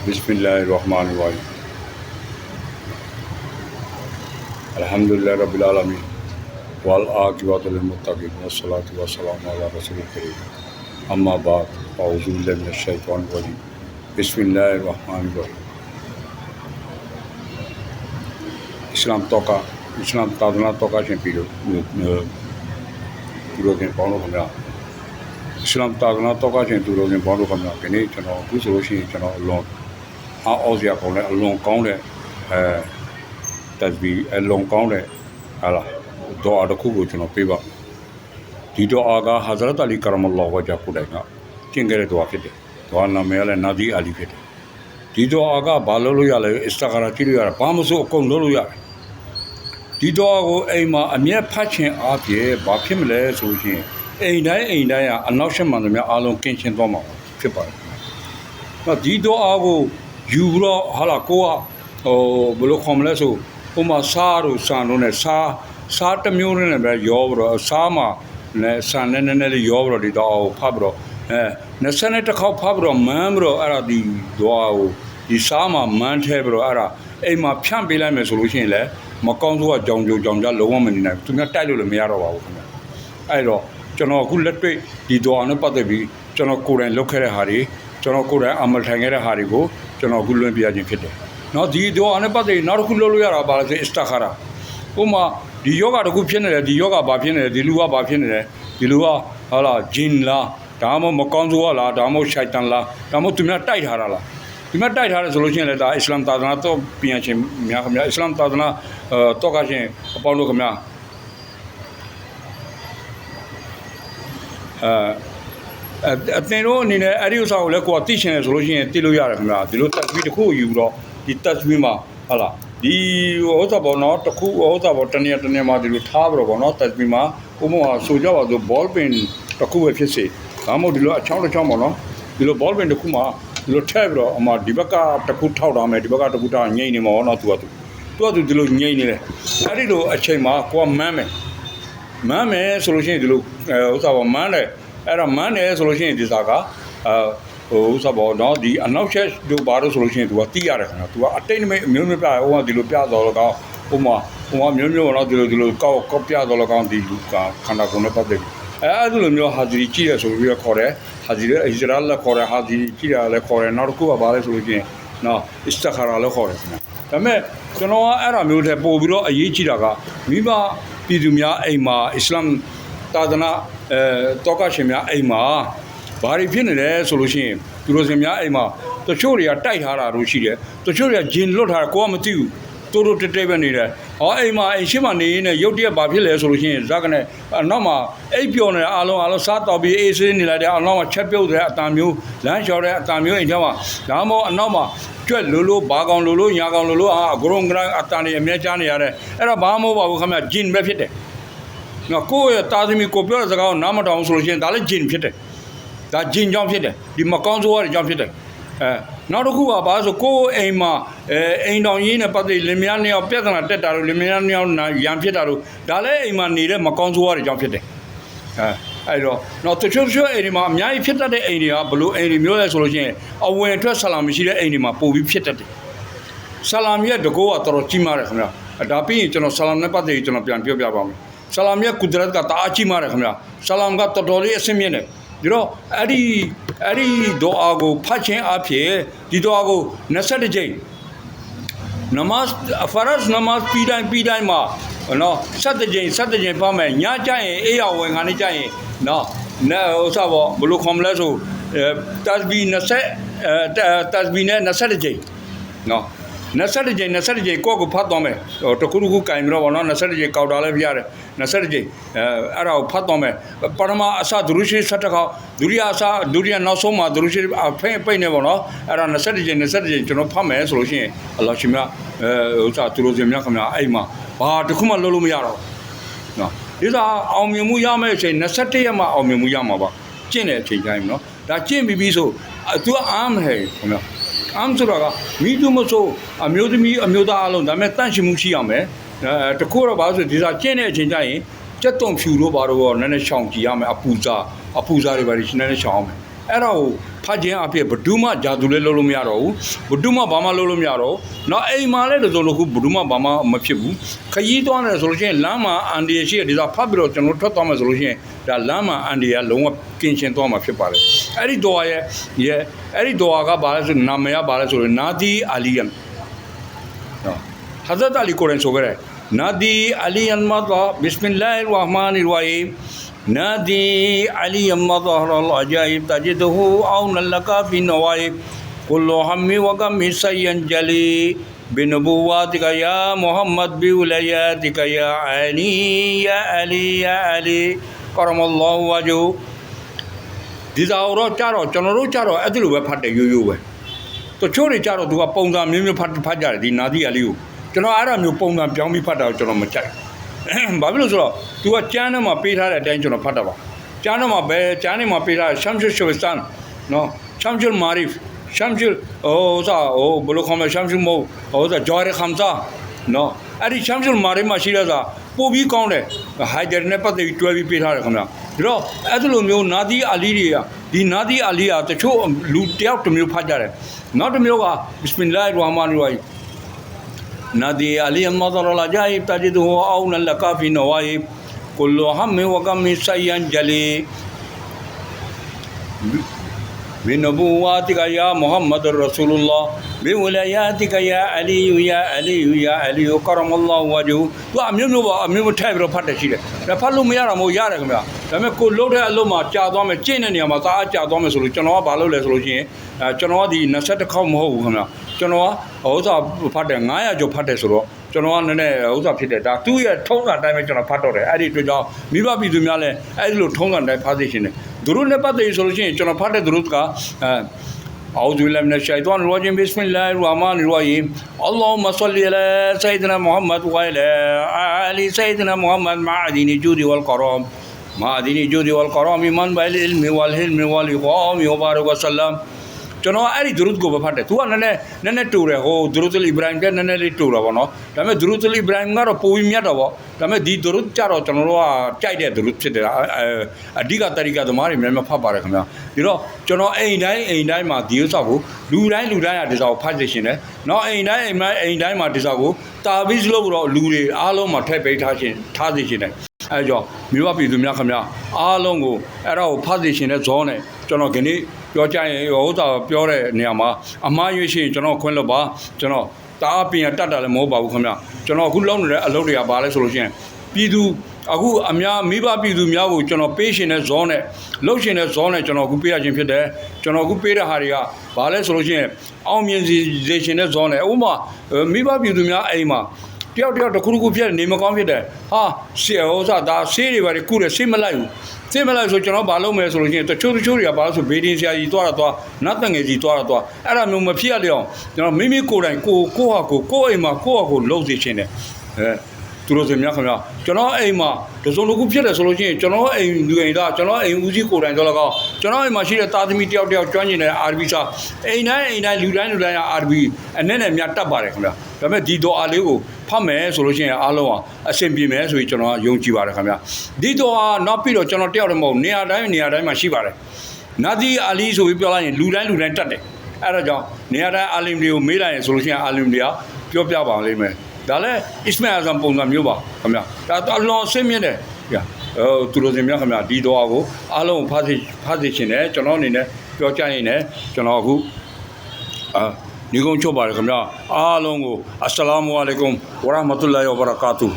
Bismillahirrahmanirrahim. Alhamdulillah Rabbil Alamin. Wal aqibatu lil muttaqin. Wassalatu wassalamu ala rasulil karim. Amma ba'd. A'udhu billahi minash shaitanir rajim. Bismillahirrahmanirrahim. Islam tadana toka chen pilo. Puro ken pauno kamya. Islam tadana toka chen puro ken pauno kamya. Kene chano kusolo shin chano long. Ozia koune long koune tasbih long koune ala doa da kubo chano peba di doa ga Hazrat Ali karamallahu wajha kudainga chingere doa fite doa name ale Nadi Ali fite di doa ga balolo yale istikhara chilu yara bamuso akon lolo yara di doa ko aima amye phat chin apye ba phit male so yinအိမ်တိုင်းရအနောက်ရှက်မှန်သမျှအားလုံးကင်းရှင်းသွားမှာဖြစ်ပါတယ်။ဒီတော့အားကိုယူပြီးတော့ဟာလာကိုကဘယ်လိုခေါ်မလဲဆိုဥမာစားတို့ဆန်တို့နဲ့စားတစ်မျိုးနဲ့ပဲရောပြီးတော့စားမှာနဲ့ဆန်နဲ့နည်းနည်းလေးရောပြီးတော့ဒီတော့ဖတ်ပြီးတော့20တစ်ခေါက်ဖတ်ပြီးတော့မန်းပြီးတော့အဲ့ဒါဒီတော့ဒီစားမှာမန်းထဲပြီးတော့အဲ့ဒါအိမ်မှာဖြန့်ပေးလိုက်မယ်ဆိုလို့ရှိရင်လည်းမကောင်းဆိုးကကြောင်ကြလုံးဝမနေနိုင်ဘူးသူများတိုက်လို့လည်းမရတော့ပါဘူးခင်ဗျအဲ့တော့ကျွန်တော်အခုလက်တွေ့ဒီတော့နဲ့ပတ်သက်ပြီးကျွန်တော်ကိုယ်တိုင်လုပ်ခဲ့တဲ့ဟာတွေကျွန်တော်ကိုယ်တိုင်အမလထိုင်ခဲ့တဲ့ဟာတွေကိုကျွန်တော်အခုလွှင့်ပြခြင်းဖြစ်တယ်။နော်ဒီတော့နဲ့ပတ်သက်ပြီးနောက်တစ်ခုလုပ်လို့ရတာပါလဲဆိုအစ္စတခါရာဥမာဒီယောဂတစ်ခုဖြစ်နေတယ်ဒီယောဂဘာဖြစ်နေတယ်ဒီလူကဘာဖြစ်နေတယ်ဒီလူကဟာလာဂျင်လားဒါမှမကောင်းဆိုးလားဒါမှရှိုက်တန်လားဒါမှသူများတိုက်ထားတာလားဒီမှာတိုက်ထားတယ်ဆိုလို့ရှိရင်လည်းဒါအစ္စလာမ်သာသနာတော့ပြန်ချင်းများခင်ဗျာအစ္စလာမ်သာသနာတော့ကချင်းအပေါင်းတို့ခင်ဗျာအသင်တို့အနေနဲ့အဲ့ဒီဥစ္စာကိုလည်းကိုယ်ကသိချင်တယ်ဆိုလို့ရှိရင်သိလို့ရတယ်ခင်ဗျာဒီလိုတက်ပြီးတစ်ခုယူတော့ဒီတက်ပြီးမှာဟာလားဒီဥစ္စာပေါ့နော်တစ်ခုဥစ္စာပေါ့တနေမှာဒီလိုထားပြီးတော့ပေါ့နော်တက်ပြီးမှာဥပမာဆိုကြပါစို့ ball pin တစ်ခုပဲဖြစ်စေဒါမှမဟုတ်ဒီလိုအချောင်းပေါ့နော်ဒီလို ball pin တစ်ခုမှာဒီလိုထည့်ပြီးတော့အမဒီဘက်ကတစ်ခုထောက်ထားမယ်ဒီဘက်ကတစ်ခုထောက်ငိမ့်နေမှာပေါ့နော်သူကဒီလိုငိမ့်နေတယ်အဲ့ဒီလိုအချိန်မှာကိုကမန်းမယ်ဆိုလို့ရှိရင်ဒီလိုဥစ္စာပေါ့မန်းတယ်အဲ့တော့မန်းတယ်ဆိုလို့ရှိရင်ဒီစားကဥစ္စာပေါ့နော်ဒီအနောက်ချက်တို့ဘာလို့ဆိုလို့ရှိရင် तू ကတီးရတယ်ခင်ဗျာ तू ကအတိတ်နမိတ်အမျိုးမျိုးပြဟိုကဒီလိုပြတော်လကောင်ဟိုမှာမျိုးပေါ့နော်ဒီလိုကောက်ပြတော်လကောင်ဒီလူကခန္ဓာကိုယ်နဲ့ပတ်သက်ပြီးအဲ့ဒီလိုမျိုးဟာဒီကြည့်ရဆိုပြီးတော့ခေါ်တယ်ဟာဒီအစ္စရာလည်းခေါ်တယ်ဟာဒီကြည့်ရလည်းခေါ်တယ်နောက်တစ်ခုကဘာလဲဆိုလို့ရှိရင်နော်အစ္စခါရာလည်းခေါ်တယ်ခင်ဗျာဒါပေမဲ့ကျွန်တော်ကအဲ့ဒါမျိုးတည်းပို့ပြီးတော့အရေးကြီးတာကမိဘပြည်သူများအိမ်မှာအစ္စလာမ်သာသနာတောကရှင်များအိမ်မှာဘာတွေဖြစ်နေလဲဆိုလို့ရှိရင်သူတို့စင်များအိမ်မှာတချို့တွေကတိုက်ထားတာတို့ရှိတယ်တချို့တွေကဂျင်လွတ်ထားတာကိုကမသိဘူးတိုးတဲပဲနေတယ်ဟောအိမ်မှာအိမ်ရှိမှနေနေရုတ်တရက်ဘာဖြစ်လဲဆိုလို့ရှိရင်ဇက်ကနေနောက်မှာအိပ်ပျော်နေတဲ့အားလုံးစားတော့ပြီးအေးဆေးနေလိုက်တဲ့အနောက်မှာချက်ပြုတ်တဲ့အတန်မျိုးလမ်းလျှော်တဲ့အတန်မျိုးအိမ်ထဲမှာဒါမှမဟုတ်အနောက်မှာကျွက်လိုဘာကောင်လိုညာကောင်လိုအဂရုံဂရန်အတန်တွေအမြဲချားနေရတယ်အဲ့တော့ဘာမှမဟုတ်ပါဘူးခင်ဗျဂျင်ပဲဖြစ်တယ်နော်ကိုယ့်ရဲ့တာသမီကိုပြောတဲ့စကားကိုနားမထောင်ဆိုလို့ရှိရင်ဒါလည်းဂျင်ဖြစ်တယ်ဒါဂျင်ကြောင့်ဖြစ်တယ်ဒီမကောင်းဆိုးရတဲ့ကြောင့်ဖြစ်တယ်နောက်တစ်ခုကဘာဆိုကိုယ့်အိမ်မှာအိမ်တော်ကြီးနဲ့ပတ်သက်လင်မယားနှစ်ယောက်ပြဿနာတက်တာလို့လင်မယားနှစ်ယောက်ရံဖြစ်တာလို့ဒါလည်းအိမ်မှာနေတဲ့မကောင်းဆိုးရတဲ့ကြောင့်ဖြစ်တယ်အဲ့တော့နောက်တချို့အိမ်တွေမှာအများကြီးဖြစ်တတ်တဲ့အိမ်တွေကဘလို့အိမ်တွေမျိုးလဲဆိုလို့ရှိရင်အဝင်အတွက်ဆလာမရှိတဲ့အိမ်တွေမှာပို့ပြီးဖြစ်တတ်တယ်ဆလာမ်ရဲ့တကောကတော်တော်ကြီးမားတယ်ခင်ဗျာဒါပြီးရင်ကျွန်တော်ဆလာမ်နဲ့ပတ်သက်ပြီးကျွန်တော်ပြန်ပြောပြပါမယ်ဆလာမ်ရဲ့ကုဒရတ်ကတအားကြီးမားတယ်ခင်ဗျာဆလာမ်ကတော်တော်လေးအဆင့်မြင့်တယ်ဒီတော့အဲ့ဒီဒူအာကိုဖတ်ခြင်းအဖြစ်ဒီဒူအာကို20ကြိမ်နမတ်ဖရတ်နမတ်ပြီးတိုင်းမှာနော်7ကြိမ်ဖတ်မယ်ညကျရင်အေးရဝင်ခါနေကျရင်နော်ဥစားပေါ့ဘလို့ခေါ်မလဲဆိုတက်ဘီနဲ့20ကြိမ်နော်20ကြိမ်ကိုဖတ်တော့မယ်တခုကင်ပြီးတော့ဗောနော်20ကြိမ်ကောက်တာလည်းပြရတယ်20ကြိမ်အဲ့ဒါကိုဖတ်တော့မယ်ပထမအစဒုရရှိ7ခေါက်ဒုတိယနောက်ဆုံးမှာဒုရရှိပိတ်နေဗောနော်အဲ့ဒါ20ကြိမ်ကျွန်တော်ဖတ်မယ်ဆိုလို့ရှိရင်အလ္လာဟ်ရှင်မြတ်ဥစားသူတို့စင်မြတ်ခင်ဗျာအဲ့မှာဘာတခုမှလုပ်လို့မရတော့နော်ဒီသာအောင်မြင်မှုရမယ့်အချိန်21ရက်မှအောင်မြင်မှုရမှာပါကျင့်တဲ့အချိန်တိုင်းနော်ဒါကျင့်ပြီးဆိုသူကအားမဟဲ့ခင်ဗျာအမ်ဆိုတာကမိသူမဆိုအမျိုးသမီးအမျိုးသားအလုံးဒါပေမဲ့တန့်ရှင်းမှုရှိရမယ်တခုတော့ဘာလို့ဆိုဒီစားကျင့်တဲ့အချိန်ကျရင်ကြက်တုံဖြူလို့ဘာလို့နည်းနည်းရှောင်ကြည့်ရမယ်အပူစားတွေပါနည်းနည်းရှောင်အောင်မယ် အဲ့ဒါကိုဖတ်ခြင်းအဖြစ်ဘဒုမှဂျာသူလည်းလုပ်လို့မရတော့ဘူးဘဒုမှဘာမှလုပ်လို့မရတော့နော်အိမ်မှာလည်းတစုံတစ်ခုဘဒုမှဘာမှမဖြစ်ဘူးခရီးသွားတယ်ဆိုလို့ရှိရင်လမ်းမှာအန်ဒီရရှိတဲ့ဒီစားဖတ်ပြီးတော့ကျွန်တော်ထွက်သွားမယ်ဆိုလို့ရှိရင်ဒါလမ်းမှာအန်ဒီရလုံးဝကင်းရှင်းသွားမှာဖြစ်ပါတယ်အဲ့ဒီတော်ရဲ့အဲ့ဒီတော်ကဘာလဲဆိုနာမည်ကဘာလဲဆိုရင်နာဒီအာလီယန်နော်ဟာဇတ်အလီကိုရင်ဆိုကြတယ်နာဒီအာလီယန်မာတာဘစ်မင်လာဟ်ရဟ်မာနီရ်ရဟီမ်نادي علي مظهر العجائب تجده عونا لك في النوائب كل هم وغم سينجلي بنبواتك يا محمد بولاياتك يا علي يا علي يا علي كرم الله وجهه ဒီစာတော့ကြတော့ကျွန်တော်တို့ကြတော့အဲ့ဒီလိုပဲဖတ်တယ်ရိုးရိုးပဲတချို့တွေကြတော့သူကပုံစံမျိုးမျိုးဖတ်ကြတယ်ဒီနာသီအလေးကိုကျွန်တော်အဲ့ဒါမျိုးပုံစံပြောင်းပြီးဖတ်တာကိုကျွန်တော်မကြိုက်ဘာဖြစ်လို့ဆိုတော့ तू ကကျမ်းထဲမှာပေးထားတဲ့အတိုင်းကျွန်တော်ဖတ်တာပါကျမ်းထဲမှာပဲကျမ်းထဲမှာပေးထားရှမ်ရှုရှဝစတန်နော်ရှမ်ရှုမာရီဖ်ရှမ်ရှုဘလို့ခေါ်မလဲရှမ်ရှုမို့ဂျော်ရခမ်ဇာနော်အဲ့ဒီရှမ်ရှုမာရီမှာရှိတဲ့စာပို့ပြီးကောင်းတယ်ဟိုက်ဒာနဲ့ပတ်သက်ပြီးတွဲပြီးပေးထားတယ်ခင်ဗျာဒါတော့အဲ့လိုမျိုးနာသီအာလီတွေကဒီနာသီအာလီကတချို့လူတယောက်တစ်မျိုးဖတ်ကြတယ်နောက်တစ်မျိုးကဘစ်မင်လာဟ်ရဟ်မာနီရ်ရဟီမ်نادي علي مظهر العجائب تجده عونا لك في النوائب كل هم وغم سينجلي بنبواتك يا محمد رسول الله بولاياتك يا علي يا علي يا علي كرم الله وجهه သူအမျိုးမျိုးပါအမျိုးမျိုးထည့်ပြီးတော့ဖတ်တယ်ရှိတယ်ဒါဖတ်လို့မရတာမဟုတ်ရတယ်ခင်ဗျာဒါပေမဲ့ကိုလှုပ်တဲ့အလုပ်မှာကြာသွားမယ်ကျင့်တဲ့နေရာမှာသားအကြာသွားမယ်ဆိုလို့ကျွန်တော်ကဘာလုပ်လဲဆိုလို့ရှိရင်ကျွန်တော်ကဒီ20ခေါက်မဟုတ်ဘူးခင်ဗျာကျွန်တော်ကဥစ္စာဖတ်တယ်900ကျော်ဖတ်တယ်ဆိုတော့ကျွန်တော်ကနည်းနည်းဥစ္စာဖြစ်တယ်ဒါသူ့ရဲ့ထုံးစံတိုင်းပဲကျွန်တော်ဖတ်တော့တယ်အဲ့ဒီအတွက်ကြောင့်မိဘပြည်သူများလည်းအဲ့ဒီလိုထုံးစံတိုင်းဖတ်သိရှင်တယ်သူတို့နဲ့ပတ်သက်ဆိုလို့ရှိရင်ကျွန်တော်ဖတ်တဲ့သူတို့ကأعوذ بالله من الشيطان الرجيم بسم الله الرحمن الرحيم اللهم صل على سيدنا محمد وعلى آل سيدنا محمد مع دين الجود والكرم مع دين الجود والكرم من بالعلم والحلم والإقام وبارك وسلم ကျွန်တော်အဲ့ဒီဒရုဒ်ကိုပဲဖတ်တယ်သူကနည်းနည်းတူတယ်ဟိုဒရုဒ်အီဘရာဟင်ကနည်းနည်းလေးတူတာပေါ့နော်ဒါပေမဲ့ဒရုဒ်အီဘရာဟင်ကတော့ပိုပြီးမြတ်တော့ပေါ့ဒါပေမဲ့ဒီဒရုဒ်ကြတော့ကျွန်တော်တို့ကကြိုက်တဲ့ဒရုဒ်ဖြစ်တယ်အဓိကတရိကသမားတွေများများဖတ်ပါတယ်ခင်ဗျာဒီတော့ကျွန်တော်အိမ်တိုင်းမှာဒီဥစ္စာကိုလူတိုင်းကဒီစာကိုဖတ်သိရှင်တယ်နော်အိမ်တိုင်းမှာဒီစာကိုတာဘီစ်လို့တော့လူတွေအားလုံးမှာထည့်ပေးထားသိရှင်တယ်အဲကြောင့်မိဘပြည်သူများခင်ဗျာအားလုံးကိုအဲ့ဒါကိုဖတ်သိရှင်တဲ့ဇောနဲ့ကျွန်တော်ဒီနေ့ပြောကြရင်ဟိုပြောတဲ့နေရာမှာအမှားရွေးရှိရင်ကျွန်တော်ခွင့်လွှတ်ပါကျွန်တော်တအားပင်တတ်တာလည်းမဟုတ်ပါဘူးခင်ဗျကျွန်တော်အခုလုပ်နေတဲ့အလုပ်တွေကဘာလဲဆိုလို့ရှိရင်ပြည်သူအခုအများမိဘပြည်သူများကိုကျွန်တော်ပေးရှင်တဲ့ဇောနဲ့လှုပ်ရှင်တဲ့ဇောနဲ့ကျွန်တော်အခုပေးရခြင်းဖြစ်တယ်ကျွန်တော်အခုပေးတဲ့ဟာတွေကဘာလဲဆိုလို့ရှိရင်အောင်မြင်စေရှင်တဲ့ဇောနဲ့ဥပမာမိဘပြည်သူများအိမ်မှာတယောက်တစ်ခုဖြစ်နေမကောင်းဖြစ်တယ်ဟာဆေးဥစားဒါဆေးတွေပါကုတယ်ဆေးမလိုက်ဘူးသိမလားဆိုကျွန်တော်ဘာလုပ်မယ်ဆိုလို့ရှိရင်တချို့တွေကဘာလို့ဆိုဘေးဒင်းဆရာကြီးသွားနတ်တငယ်ကြီးသွားအဲ့ဒါမျိုးမဖြစ်ရလေအောင်ကျွန်တော်မိမိကိုယ်တိုင်ကိုအိမ်မှာကိုယ့်ဟာကိုလှုပ်စေခြင်းတယ်သူတို့စများခင်ဗျာကျွန်တော်အိမ်မှာတစုံတစ်ခုဖြစ်တယ်ဆိုလို့ရှိရင်ကျွန်တော်အိမ်လူအိမ်သားကျွန်တော်အိမ်ဦးစီးကိုယ်တိုင်တော့လကောက်ကျွန်တော်အိမ်မှာရှိတဲ့သားသမီးတယောက်ကျွမ်းကျင်တဲ့ RB စာအိမ်တိုင်းလူတိုင်းက RB အနဲ့နဲ့များတတ်ပါတယ်ခင်ဗျာဒါပေမဲ့ဒီတော့အားလေးကိုဖတ်မယ်ဆိုလို့ရှိရင်အားလုံးအဆင်ပြေမယ်ဆိုပြီးကျွန်တော်ယုံကြည်ပါတယ်ခင်ဗျာဒီတော့နောက်ပြီးတော့ကျွန်တော်တယောက်တည်းမဟုတ်နေရာတိုင်းမှာရှိပါတယ်နာဒီအာလီဆိုပြီးပြောလိုက်ရင်လူတိုင်းတတ်တယ်အဲ့ဒါကြောင့်နေရာတိုင်းအာလင်တွေကိုမေးလိုက်ရင်ဆိုလို့ရှိရင်အာလင်တွေကပြောပြပါလိမ့်မယ်ဒါလည်းအစ္စမာအဇမ်ပုံစံမျိုးပါခင်ဗျာဒါအလွန်ဆင်းမြင့်တယ်ဗျာသူတို့စင်များခင်ဗျာဒီတော့ကိုအားလုံးဖတ်သိရှင်တယ်ကျွန်တော်အနေနဲ့ပြောကြရင်လည်းကျွန်တော်အခုညီကုန်းချုပ်ပါတယ်ခင်ဗျာအားလုံးကိုအစ္စလာမုအလိုင်ကွမ်ဝရဟ်မတ်တူလာဟ်ဝဘရကာတူ